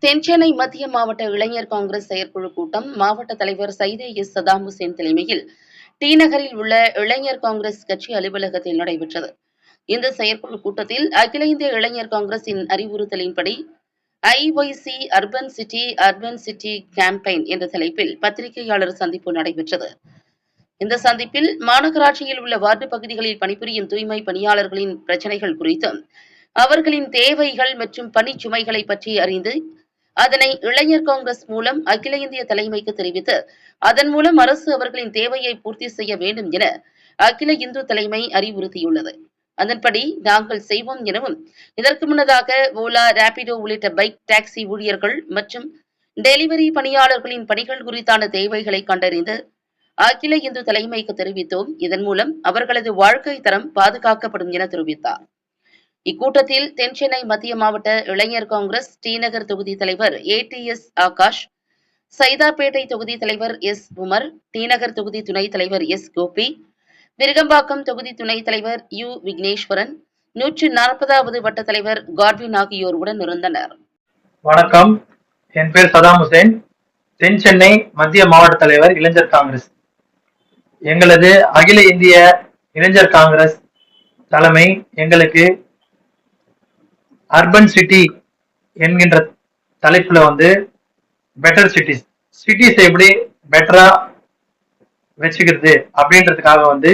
தென்சென்னை மத்திய மாவட்ட இளைஞர் காங்கிரஸ் செயற்குழு கூட்டம் மாவட்ட தலைவர் சைதே எஸ் சதாம் ஹுசேன் தலைமையில் டி நகரில் உள்ள இளைஞர் காங்கிரஸ் கட்சி அலுவலகத்தில் நடைபெற்றது. இந்த செயற்குழு கூட்டத்தில் அகில இந்திய இளைஞர் காங்கிரசின் அறிவுறுத்தலின்படி ஐஒய்சி அர்பன் சிட்டி கேம்பெயின் என்ற தலைப்பில் பத்திரிகையாளர் சந்திப்பு நடைபெற்றது. இந்த சந்திப்பில் மாநகராட்சியில் உள்ள வார்டு பகுதிகளில் பணிபுரியும் தூய்மை பணியாளர்களின் பிரச்சினைகள் குறித்தும் அவர்களின் தேவைகள் மற்றும் பணிச்சுமைகளை பற்றி அறிந்து அதனை இளைஞர் காங்கிரஸ் மூலம் அகில இந்திய தலைமைக்கு தெரிவித்து அதன் மூலம் அரசு அவர்களின் தேவையை பூர்த்தி செய்ய வேண்டும் என அகில இந்து தலைமை அறிவுறுத்தியுள்ளது. அதன்படி நாங்கள் செய்வோம் எனவும் இதற்கு முன்னதாக ஓலா, ராபிடோ உள்ளிட்ட பைக் டாக்ஸி ஊழியர்கள் மற்றும் டெலிவரி பணியாளர்களின் பணிகள் குறித்தான தேவைகளை கண்டறிந்து அகில இந்து தலைமைக்கு தெரிவித்தோம். இதன் மூலம் அவர்களது வாழ்க்கை தரம் பாதுகாக்கப்படும் என தெரிவித்தார். இக்கூட்டத்தில் தென்சென்னை மத்திய மாவட்ட இளைஞர் காங்கிரஸ் டி நகர் தொகுதி தலைவர் ATS ஆகாஷ், சைதாப்பேட்டை தொகுதி தலைவர் S உமர், டி நகர் தொகுதி துணைத் தலைவர் S கோபி, விருகம்பாக்கம் தொகுதி துணைத் தலைவர் U விக்னேஸ்வரன், 140வது வட்ட தலைவர் காட்வின் ஆகியோர் உடன் இருந்தனர். வணக்கம், என் பேர் சதாம் ஹுசேன், தென்சென்னை மத்திய மாவட்ட தலைவர் இளைஞர் காங்கிரஸ். எங்களது அகில இந்திய இளைஞர் காங்கிரஸ் தலைமை எங்களுக்கு அர்பன் சிட்டி என்கின்ற தலைப்புல பெட்டர் சிட்டிஸ் எப்படி பெட்டரா வச்சுக்கிறது அப்படின்றதுக்காக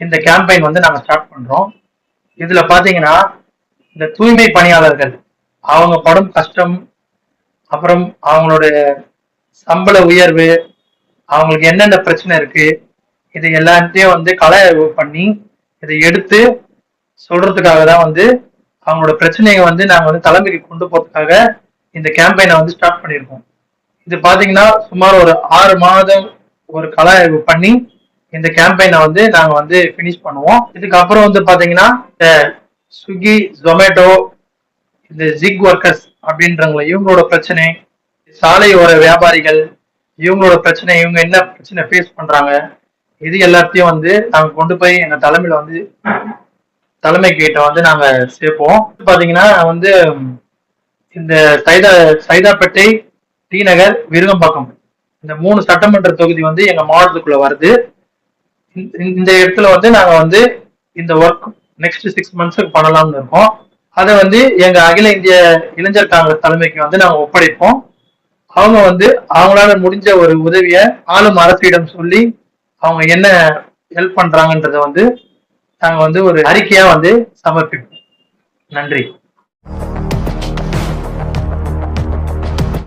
இந்த கேம்பெயின் நாங்க ஸ்டார்ட் பண்றோம். இதுல பாத்தீங்கன்னா இந்த தூய்மை பணியாளர்கள் அவங்க படும் கஷ்டம், அப்புறம் அவங்களோட சம்பள உயர்வு, அவங்களுக்கு என்னென்ன பிரச்சனை இருக்கு, இது எல்லாத்தையும் களை ஆய்வு பண்ணி இதை எடுத்து சொல்றதுக்காக தான் அவங்களோட பிரச்சனையை நாங்க தலைமைக்கு கொண்டு போறதுக்காக இந்த கேம்பெயினை ஸ்டார்ட் பண்ணியிருக்கோம். இது பாத்தீங்கன்னா சுமார் ஒரு 6 மாதம் ஒரு கள ஆய்வு பண்ணி இந்த கேம்பெயினை நாங்க பினிஷ் பண்ணுவோம். இதுக்கப்புறம் பாத்தீங்கன்னா இந்த ஸ்விக்கி, ஜொமேட்டோ, இந்த ஜிக் ஒர்க்கர்ஸ் அப்படின்றவங்க இவங்களோட பிரச்சனை, சாலையோர வியாபாரிகள் இவங்களோட பிரச்சனை, இவங்க என்ன பிரச்சனை ஃபேஸ் பண்றாங்க, இது எல்லாத்தையும் நாங்க கொண்டு போய் எங்க தலைமையில தலைமை கிட்ட நாங்க சேர்ப்போம். பாத்தீங்கன்னா இந்த சைதாப்பேட்டை, டி நகர், விருகம்பாக்கம் இந்த 3 சட்டமன்ற தொகுதி எங்க மாவட்டத்துக்குள்ள வருது. இந்த இடத்துல நாங்க இந்த ஒர்க் நெக்ஸ்ட் 6 மந்த்ஸ்க்கு பண்ணலாம்னு இருக்கோம். அதை எங்க அகில இந்திய இளைஞர் காங்கிரஸ் தலைமைக்கு நாங்க ஒப்படைப்போம். அவங்க அவங்களால முடிஞ்ச ஒரு உதவியை ஆளும் அரசிடம் சொல்லி அவங்க என்ன ஹெல்ப் பண்றாங்கன்றத நாங்க ஒரு அறிக்கையா சமர்ப்பிப்போம். நன்றி.